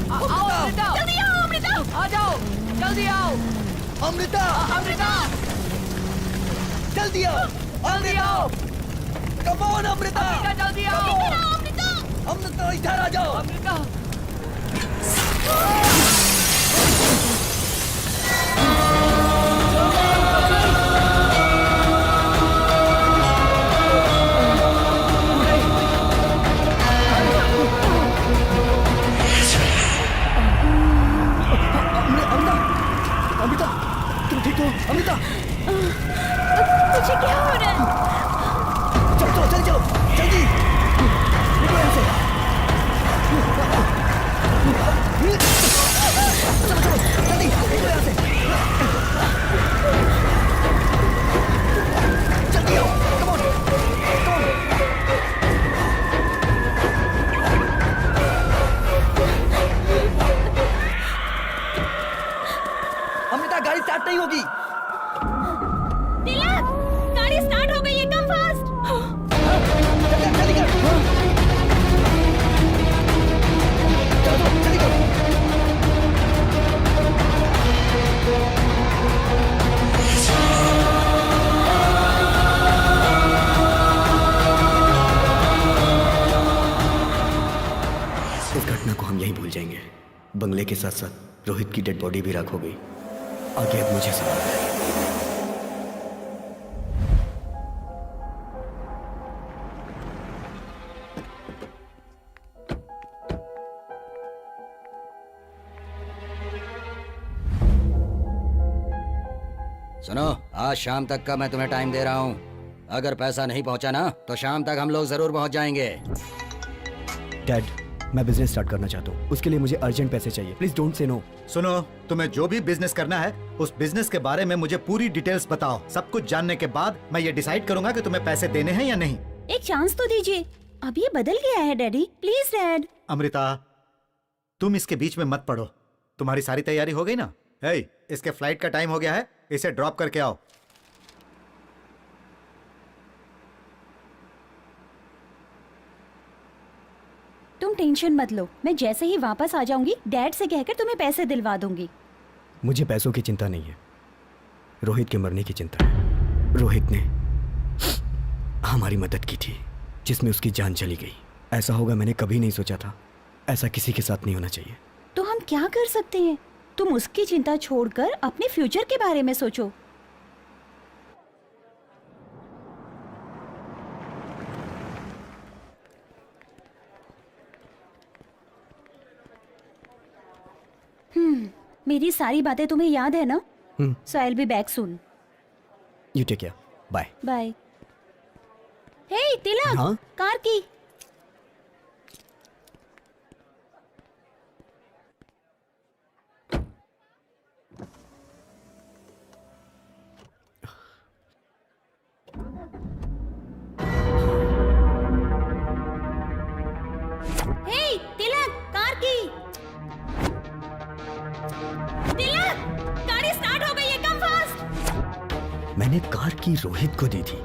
जल्दी आओ अमृता, आ जाओ, जल्दी आओ अमृता, अमृता, जल्दी आओ। जल्दी आओ कम ऑन अमृता, जल्दी आओ अमृता इधर आ जाओ। अमृता। अमृता, तुम ठीक हो? अमृता, मुझे क्या हो रहा है? चलो चलो जल्दी चलो, जल्दी निकलो यहाँ से। के साथ साथ रोहित की डेड बॉडी भी राख हो गई। आगे अब मुझे संभालना है। सुनो, आज शाम तक का मैं तुम्हें टाइम दे रहा हूँ। अगर पैसा नहीं पहुँचा ना तो शाम तक हम लोग जरूर पहुँच जाएंगे। डैड, मैं बिजनेस स्टार्ट करना चाहता हूँ, उसके लिए मुझे अर्जेंट पैसे चाहिए। Please don't say no. सुनो, तुम्हें जो भी बिजनेस करना है उस बिजनेस के बारे में मुझे पूरी डिटेल्स बताओ। सब कुछ जानने के बाद मैं ये डिसाइड करूंगा कि तुम्हें पैसे देने हैं या नहीं। एक चांस तो दीजिए। अब ये बदल गया है डैडी, प्लीज डैड। अमृता, तुम इसके बीच में मत पड़ो। तुम्हारी सारी तैयारी हो गई ना? हे, इसके फ्लाइट का टाइम हो गया है, इसे ड्रॉप करके आओ। तुम टेंशन मत लो, मैं जैसे ही वापस आ जाऊंगी डैड से कहकर तुम्हें पैसे दिलवा दूंगी। मुझे पैसों की चिंता नहीं है, रोहित के मरने की चिंता है। रोहित ने हमारी मदद की थी जिसमें उसकी जान चली गई। ऐसा होगा मैंने कभी नहीं सोचा था। ऐसा किसी के साथ नहीं होना चाहिए। तो हम क्या कर सकते हैं? तुम उसकी चिंता छोड़कर अपने फ्यूचर के बारे में सोचो। मेरी सारी बातें तुम्हें याद है ना? So I will be back soon. You take care, bye. Bye. Hey Tilak, हाँ? कार की। हे तिलक, कार की। तिलक, गाड़ी स्टार्ट हो गई है, कम फास्ट। मैंने कार की रोहित को दी थी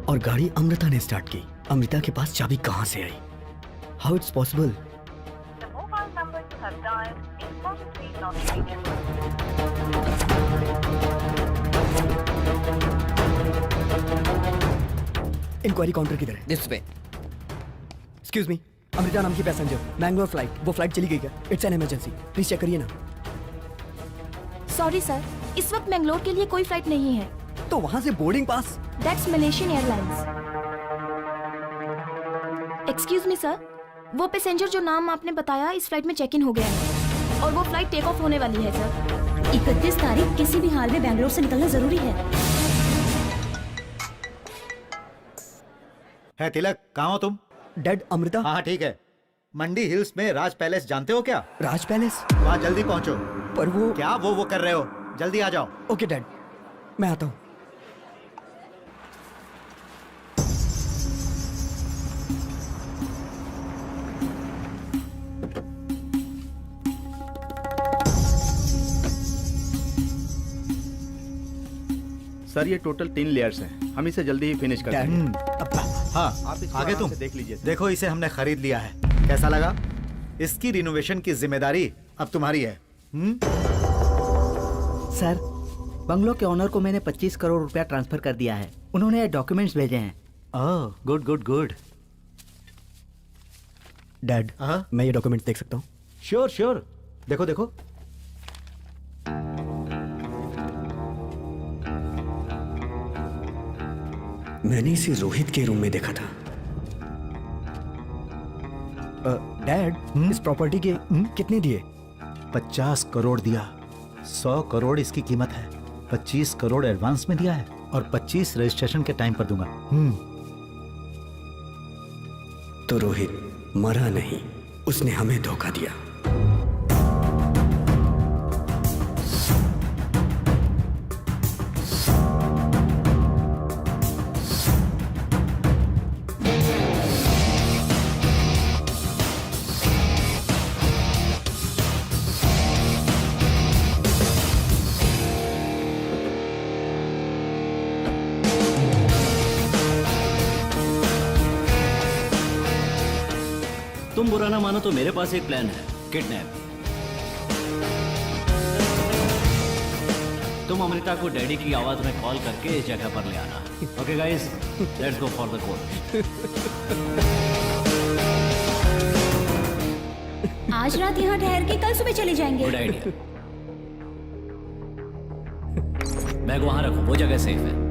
और गाड़ी अमृता ने स्टार्ट की। अमृता के पास चाबी कहां से आई? How it's possible? Inquiry counter किधर है? This way. Excuse me, Amrita नाम की पैसेंजर, बैंगलोर फ्लाइट। वो फ्लाइट चली गई क्या? It's an emergency, please check करिए ना। सॉरी सर, इस वक्त मैंगलोर के लिए कोई फ्लाइट नहीं है। तो वहां से boarding pass? That's Malaysian airlines. Excuse me sir, वो पैसेंजर जो नाम आपने बताया इस फ्लाइट में चेक इन हो गया है और वो फ्लाइट टेक ऑफ होने वाली है सर। 31 तारीख किसी भी हाल में बैंगलोर से निकलना जरूरी है। है तिलक, कहाँ हो तुम? डैड, अमृता। हाँ ठीक है। मंडी हिल्स में राज पैलेस जानते हो क्या? राज पैलेस? वहाँ जल्दी पहुँचो। पर वो क्या वो कर रहे हो? जल्दी आ जाओ। ओके डैड, मैं आता हूँ। सर ये टोटल 3 लेयर्स हैं, हम इसे जल्दी ही फिनिश कर देंगे। हाँ, आप इसको आगे आराम तुम से देख लीजिए। देखो, इसे हमने खरीद लिया है। कैसा लगा? इसकी रिनोवेशन की जिम्मेदारी अब तुम्हारी है। सर, बंगलो के ओनर को मैंने 25 करोड़ रुपया ट्रांसफर कर दिया है। उन्होंने डॉक्यूमेंट्स भेजे हैं। ओह, गुड गुड गुड। डैड, मैं ये डॉक्यूमेंट देख सकता हूँ? श्योर श्योर, देखो देखो। मैंने इसे रोहित के रूम में देखा था। डैड, इस प्रॉपर्टी के कितने दिए? 50 करोड़ दिया। 100 करोड़ इसकी कीमत है। 25 करोड़ एडवांस में दिया है और 25 रजिस्ट्रेशन के टाइम पर दूंगा। तो रोहित मरा नहीं, उसने हमें धोखा दिया। तुम बुरा ना मानो तो मेरे पास एक प्लान है, किडनैप। तुम अमृता को डैडी की आवाज में कॉल करके इस जगह पर ले आना। Okay guys, let's go for the court. आज रात यहाँ ठहर के कल सुबह चले जाएंगे। Good idea. बैग वहां रखो, वो जगह सेफ है।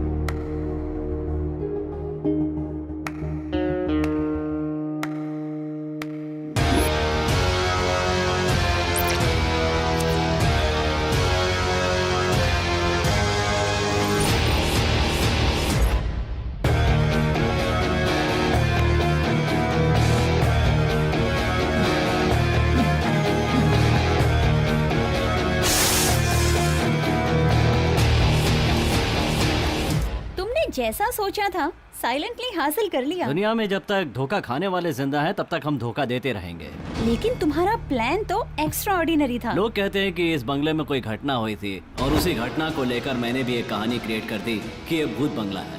जैसा सोचा था साइलेंटली हासिल कर लिया। दुनिया में जब तक धोखा खाने वाले जिंदा हैं तब तक हम धोखा देते रहेंगे। लेकिन तुम्हारा प्लान तो एक्स्ट्रा ऑर्डिनरी था। लोग कहते हैं कि इस बंगले में कोई घटना हुई थी और उसी घटना को लेकर मैंने भी एक कहानी क्रिएट कर दी कि ये भूत बंगला है।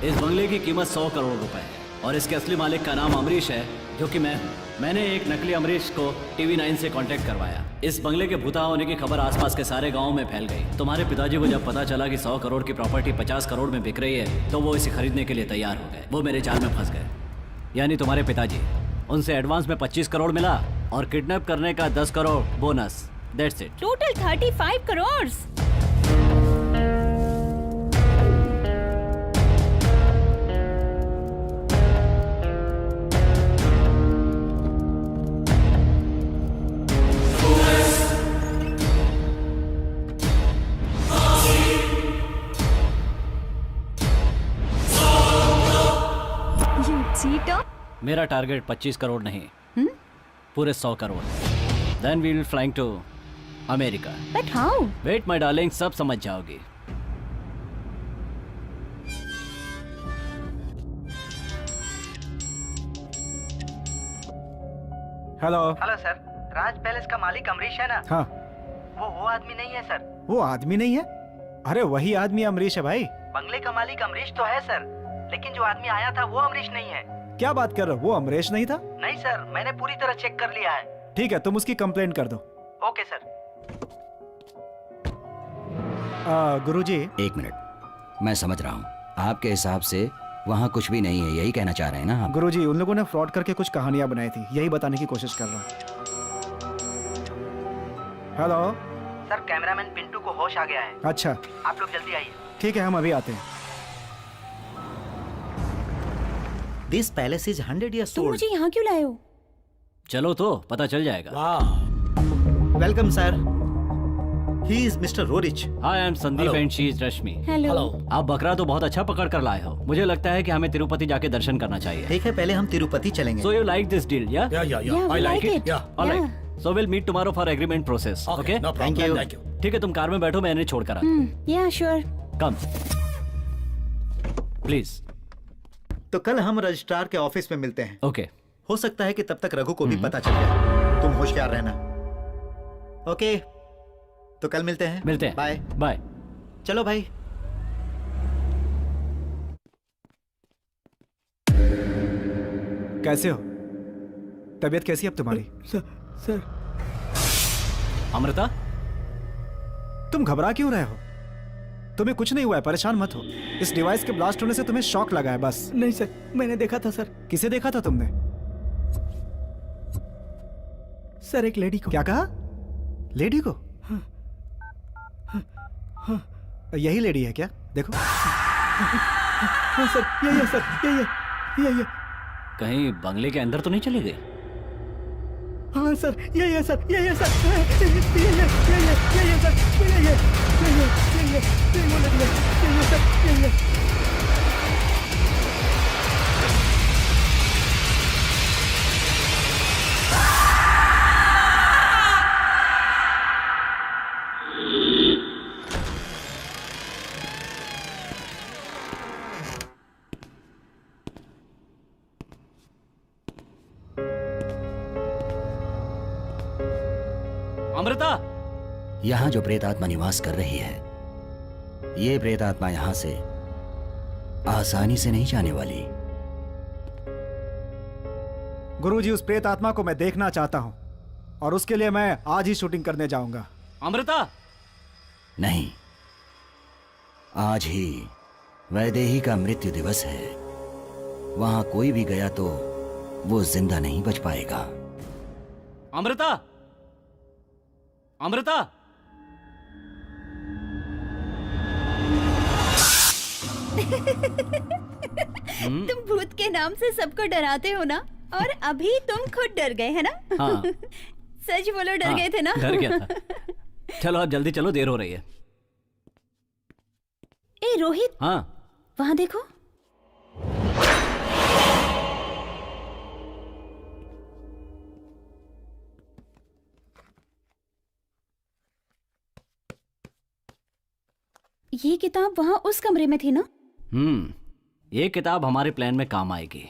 इस बंगले की कीमत 100 करोड़ रुपए है और इसके असली मालिक का नाम अमरीश है, जो कि मैं हूँ। मैंने एक नकली अमरीश को TV9 से कांटेक्ट करवाया। इस बंगले के भूता होने की खबर आसपास के सारे गांव में फैल गई। तुम्हारे पिताजी को जब पता चला कि 100 करोड़ की प्रॉपर्टी 50 करोड़ में बिक रही है तो वो इसे खरीदने के लिए तैयार हो गए। वो मेरे जाल में फंस गए, यानी तुम्हारे पिताजी। उनसे एडवांस में 25 करोड़ मिला और किडनैप करने का 10 crore bonus. That's it. Total 35 crore. मेरा टारगेट 25 करोड़ नहीं, पूरे 100 crore. Then we will flying to America. But how? Wait my darling, सब समझ जाओगी। Hello. Hello sir, Raj palace का मालिक अमरीश है ना? हाँ। वो आदमी नहीं है सर। वो आदमी नहीं है? अरे वही आदमी अमरीश है भाई। बंगले का मालिक अमरीश तो है सर, लेकिन जो आदमी आया था वो अमरीश नहीं है। क्या बात कर रहे हो? वो अमरीश नहीं था? नहीं सर, मैंने पूरी तरह चेक कर लिया है। ठीक है, तुम उसकी कंप्लेंट कर दो। Okay sir. गुरुजी। एक मिनट, मैं समझ रहा हूँ। आपके हिसाब से वहाँ कुछ भी नहीं है, यही कहना चाह रहे हैं ना आप? गुरुजी, उन लोगों ने फ्रॉड करके कुछ कहानियां बनाई थी, यही बताने की कोशिश कर रहा हूँ। हेलो सर, कैमरामैन पिंटू को होश आ गया है। अच्छा, आप लोग जल्दी आइए। ठीक है, हम अभी आते हैं। This palace is 100 years तुम old. मुझे यहाँ क्यों लाए हो? चलो तो पता चल जाएगा। Welcome sir. He is Mr. Rorich. Hi, I am Sandeep and she is Rashmi. Hello. आप बकरा तो बहुत अच्छा पकड़ कर लाए हो। मुझे लगता है कि हमें तिरुपति जाके दर्शन करना चाहिए। ठीक है, पहले हम तिरुपति चलेंगे। So you like this deal, yeah? Yeah, we like it. All right. So we'll meet tomorrow for agreement process. Okay? Thank you. ठीक है, तुम कार में बैठो, मैं इन्हें छोड़ कर आता हूँ। Yeah, sure. Come. Please. तो कल हम रजिस्ट्रार के ऑफिस में मिलते हैं। Okay. हो सकता है कि तब तक रघु को भी पता चल जाए। तुम होशियार रहना। ओके, तो कल मिलते हैं। मिलते हैं। Bye bye. चलो भाई। कैसे हो? तबीयत कैसी है अब तुम्हारी? सर। अमृता, तुम घबरा क्यों रहे हो? तुम्हें कुछ नहीं हुआ है, परेशान मत हो। इस डिवाइस के ब्लास्ट होने से तुम्हें शॉक लगा है बस। नहीं सर, मैंने देखा था सर। किसे देखा था तुमने? सर, एक लेडी को। क्या कहा? लेडी को? यही लेडी है क्या? देखो। हाँ सर, यही है सर, यही है। कहीं बंगले के अंदर तो नहीं चली गई? हाँ सर, यही है सर, यही है सर, यही है सर, यही है सर, यही है। अमृता, यहाँ जो प्रेत आत्मा निवास कर रही है, ये प्रेत आत्मा यहाँ से आसानी से नहीं जाने वाली। गुरुजी, उस प्रेत आत्मा को मैं देखना चाहता हूँ और उसके लिए मैं आज ही शूटिंग करने जाऊंगा। अमृता। नहीं, आज ही वैदेही का मृत्यु दिवस है। वहां कोई भी गया तो वो जिंदा नहीं बच पाएगा। अमृता, अमृता। तुम भूत के नाम से सबको डराते हो ना, और अभी तुम खुद डर गए है ना? हाँ। सच बोलो, डर गए थे ना? डर गया था। चलो अब जल्दी चलो, देर हो रही है। ए रोहित, हाँ वहाँ देखो। ये किताब वहाँ उस कमरे में थी ना? ये किताब हमारे प्लान में काम आएगी।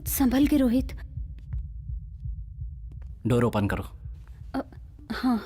संभल के रोहित। डोर ओपन करो। हाँ।